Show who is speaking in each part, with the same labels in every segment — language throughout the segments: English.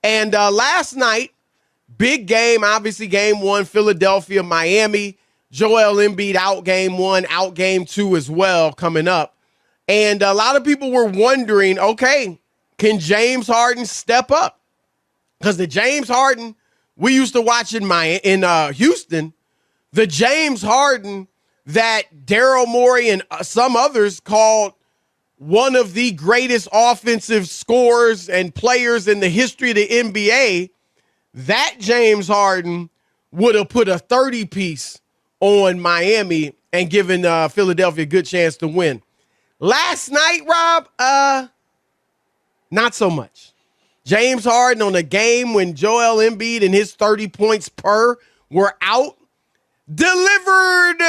Speaker 1: And last night, big game, obviously game one, Philadelphia, Miami. Joel Embiid out game one, out game two as well coming up. And a lot of people were wondering, okay, can James Harden step up? Because the James Harden we used to watch in Houston, the James Harden that Daryl Morey and some others called one of the greatest offensive scorers and players in the history of the NBA, that James Harden would have put a 30-piece on Miami and given Philadelphia a good chance to win. Last night, Rob, not so much. James Harden on a game when Joel Embiid and his 30 points per were out, delivered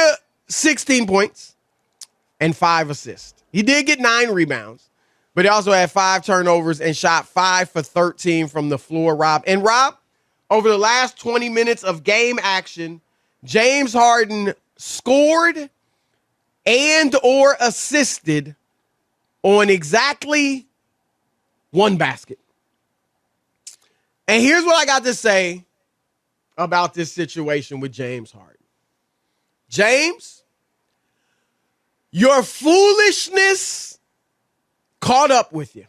Speaker 1: 16 points and 5 assists. He did get 9 rebounds, but he also had 5 turnovers and shot 5 for 13 from the floor, Rob. And Rob, over the last 20 minutes of game action, James Harden scored and or assisted on exactly 1 basket. And here's what I got to say about this situation with James Harden. James, your foolishness caught up with you.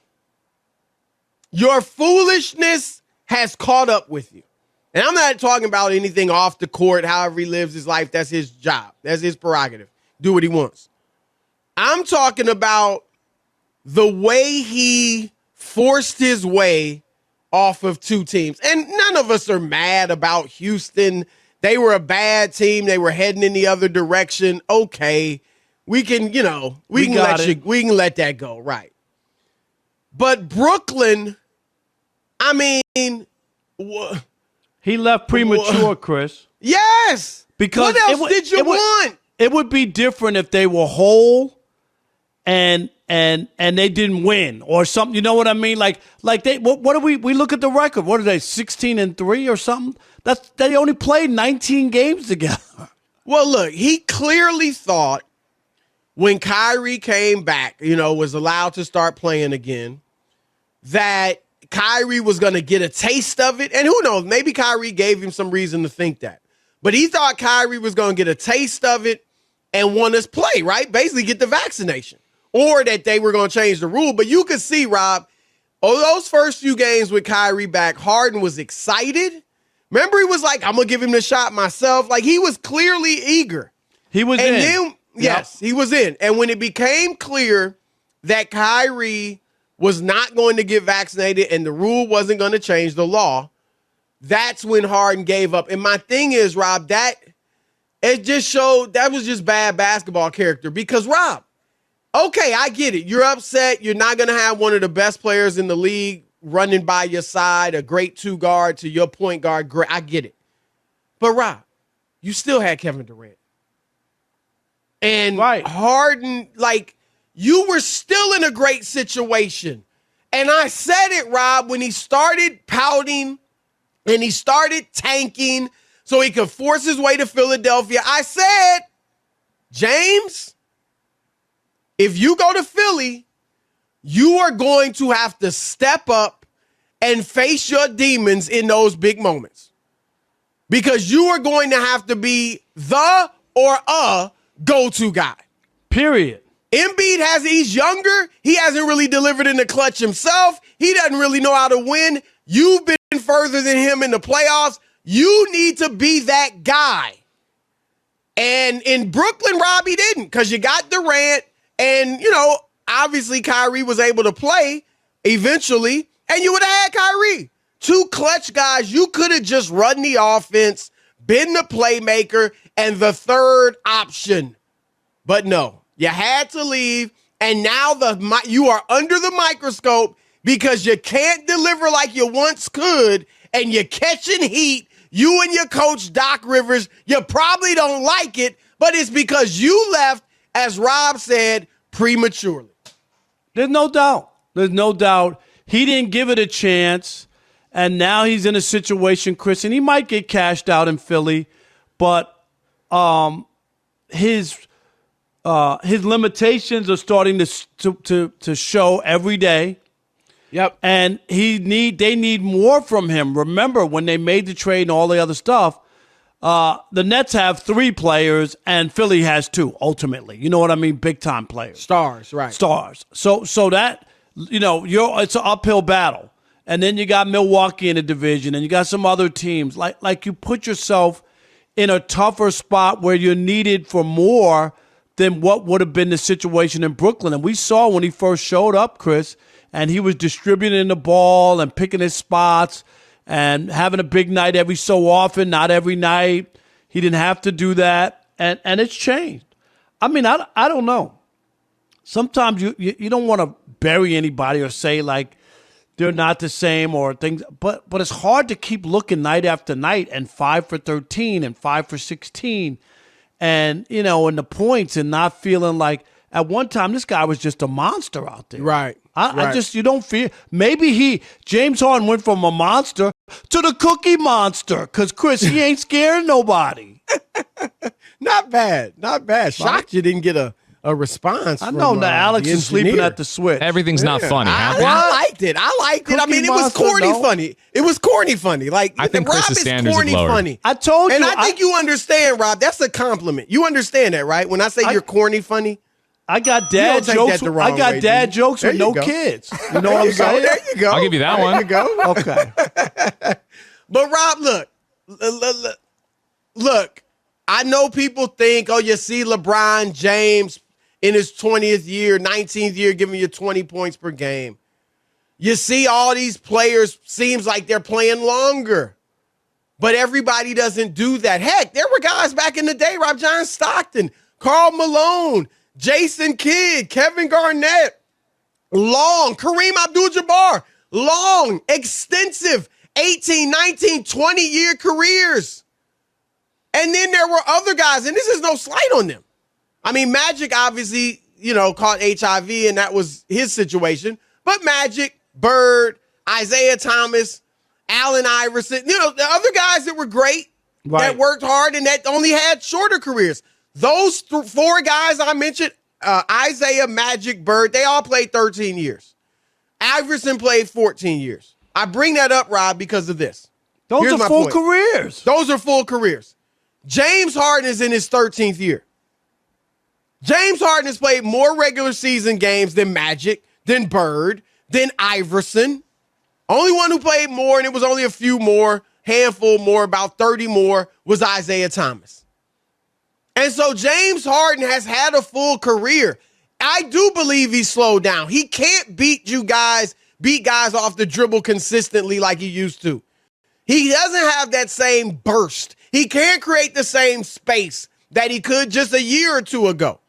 Speaker 1: Your foolishness has caught up with you. And I'm not talking about anything off the court, however he lives his life. That's his job. That's his prerogative. Do what he wants. I'm talking about the way he forced his way off of 2 teams. And none of us are mad about Houston. They were a bad team. They were heading in the other direction. Okay. We can, we can let that go. Right. But Brooklyn, I mean,
Speaker 2: he left premature, Chris.
Speaker 1: Yes.
Speaker 2: Because
Speaker 1: what else did you want?
Speaker 2: It would be different if they were whole and they didn't win or something. You know what I mean? Like they what do we look at the record? What are they, 16-3 or something? They only played 19 games together.
Speaker 1: Well, look, he clearly thought when Kyrie came back, was allowed to start playing again, that Kyrie was going to get a taste of it. And who knows, maybe Kyrie gave him some reason to think that. But he thought Kyrie was going to get a taste of it and want us play, right? Basically get the vaccination. Or that they were going to change the rule. But you could see, Rob, those first few games with Kyrie back, Harden was excited. Remember, he was like, I'm going to give him the shot myself. Like, he was clearly eager.
Speaker 2: He was
Speaker 1: and
Speaker 2: in.
Speaker 1: Then, yes, he was in. And when it became clear that Kyrie was not going to get vaccinated and the rule wasn't going to change the law, that's when Harden gave up. And my thing is, Rob, it just showed that was just bad basketball character. Because, Rob, okay, I get it. You're upset. You're not going to have one of the best players in the league running by your side, a great 2 guard to your point guard. Great. I get it. But, Rob, you still had Kevin Durant. And Harden, you were still in a great situation. And I said it, Rob, when he started pouting and he started tanking so he could force his way to Philadelphia. I said, James, if you go to Philly, you are going to have to step up and face your demons in those big moments. Because you are going to have to be the or a go-to guy.
Speaker 2: Period.
Speaker 1: Embiid he's younger. He hasn't really delivered in the clutch himself. He doesn't really know how to win. You've been further than him in the playoffs. You need to be that guy. And in Brooklyn, Rob, he didn't, because you got Durant. And, obviously Kyrie was able to play eventually, and you would have had Kyrie. 2 clutch guys. You could have just run the offense, been the playmaker, and the third option. But no, you had to leave, and now you are under the microscope because you can't deliver like you once could, and you're catching heat. You and your coach, Doc Rivers, you probably don't like it, but it's because you left, as Rob said, prematurely.
Speaker 2: There's no doubt. There's no doubt. He didn't give it a chance, and now he's in a situation, Chris, and he might get cashed out in Philly, but his limitations are starting to show every day.
Speaker 1: Yep.
Speaker 2: And they need more from him. Remember, when they made the trade and all the other stuff, the Nets have 3 players and Philly has 2, ultimately. You know what I mean? Big-time players.
Speaker 1: Stars, right.
Speaker 2: Stars. So that, it's an uphill battle. And then you got Milwaukee in the division, and you got some other teams. Like you put yourself in a tougher spot where you're needed for more than what would have been the situation in Brooklyn. And we saw when he first showed up, Chris, and he was distributing the ball and picking his spots and having a big night every so often, not every night. He didn't have to do that, and it's changed. I mean, I don't know. Sometimes you don't want to bury anybody or say, like, they're not the same or things, but it's hard to keep looking night after night and 5 for 13 and 5 for 16 and, and the points and not feeling like at one time this guy was just a monster out there.
Speaker 1: Right.
Speaker 2: I just, you don't feel, maybe James Harden went from a monster to the Cookie Monster because, Chris, he ain't scaring nobody.
Speaker 1: Not bad. Shocked you didn't get a response.
Speaker 2: I know Alex is sleeping at the switch.
Speaker 3: Everything's not funny.
Speaker 1: I liked it. I mean, it was corny funny. It was corny funny. Like,
Speaker 3: I think
Speaker 1: Rob
Speaker 3: Chris's
Speaker 1: is
Speaker 3: standards
Speaker 1: corny
Speaker 3: have lowered.
Speaker 1: funny.
Speaker 2: I told you.
Speaker 1: And I think you understand, Rob. That's a compliment. You understand that, right? When I say you're corny funny.
Speaker 2: I got dad jokes. Jokes with no kids. You know what I'm saying?
Speaker 1: There you go.
Speaker 3: I'll give you that one.
Speaker 1: There you go.
Speaker 2: Okay.
Speaker 1: But Rob, look. I know people think, oh, you see LeBron James in his 20th year, 19th year, giving you 20 points per game. You see all these players, seems like they're playing longer. But everybody doesn't do that. Heck, there were guys back in the day, Rob, John Stockton, Karl Malone, Jason Kidd, Kevin Garnett, long, Kareem Abdul-Jabbar, long, extensive 18, 19, 20-year careers. And then there were other guys, and this is no slight on them. I mean, Magic obviously, caught HIV, and that was his situation. But Magic, Bird, Isaiah Thomas, Allen Iverson, the other guys that were great, that worked hard, and that only had shorter careers. Those 4 guys I mentioned, Isaiah, Magic, Bird, they all played 13 years. Iverson played 14 years. I bring that up, Rob, because of this.
Speaker 2: Those are full careers.
Speaker 1: Those are full careers. James Harden is in his 13th year. James Harden has played more regular season games than Magic, than Bird, than Iverson. Only one who played more, and it was only a few more, handful more, about 30 more, was Isaiah Thomas. And so James Harden has had a full career. I do believe he slowed down. He can't beat guys off the dribble consistently like he used to. He doesn't have that same burst. He can't create the same space that he could just a year or two ago.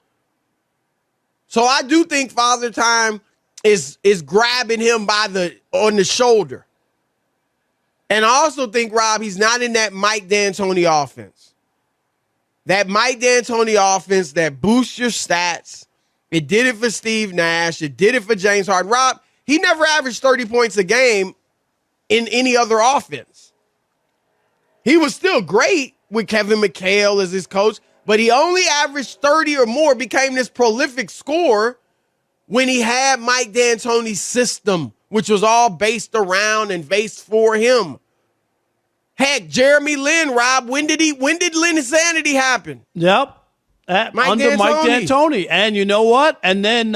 Speaker 1: So I do think Father Time is grabbing him on the shoulder. And I also think, Rob, he's not in that Mike D'Antoni offense. That Mike D'Antoni offense that boosts your stats. It did it for Steve Nash. It did it for James Harden. Rob, he never averaged 30 points a game in any other offense. He was still great with Kevin McHale as his coach, but he only averaged 30 or more, became this prolific scorer when he had Mike D'Antoni's system, which was all based around and based for him. Heck, Jeremy Lin, Rob, when did Lin insanity happen?
Speaker 2: Yep. Mike D'Antoni. And you know what? And then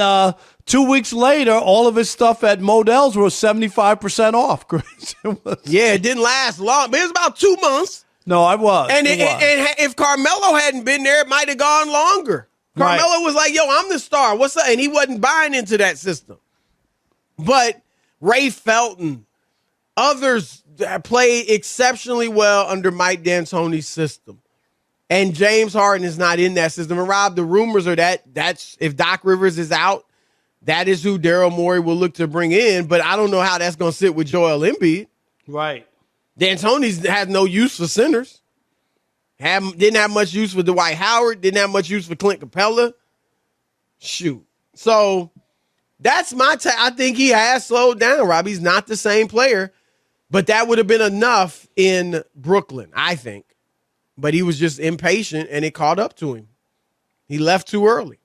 Speaker 2: 2 weeks later, all of his stuff at Modell's was 75% off, Chris.
Speaker 1: It didn't last long, but it was about 2 months.
Speaker 2: No, I was.
Speaker 1: And if Carmelo hadn't been there, it might have gone longer. Carmelo was like, yo, I'm the star. What's up? And he wasn't buying into that system. But Ray Felton, others played exceptionally well under Mike D'Antoni's system. And James Harden is not in that system. And Rob, the rumors are that's if Doc Rivers is out, that is who Daryl Morey will look to bring in. But I don't know how that's going to sit with Joel Embiid.
Speaker 2: Right.
Speaker 1: D'Antoni's had no use for centers. Didn't have much use for Dwight Howard. Didn't have much use for Clint Capella. Shoot. So that's my I think he has slowed down, Rob. He's not the same player. But that would have been enough in Brooklyn, I think. But he was just impatient, and it caught up to him. He left too early.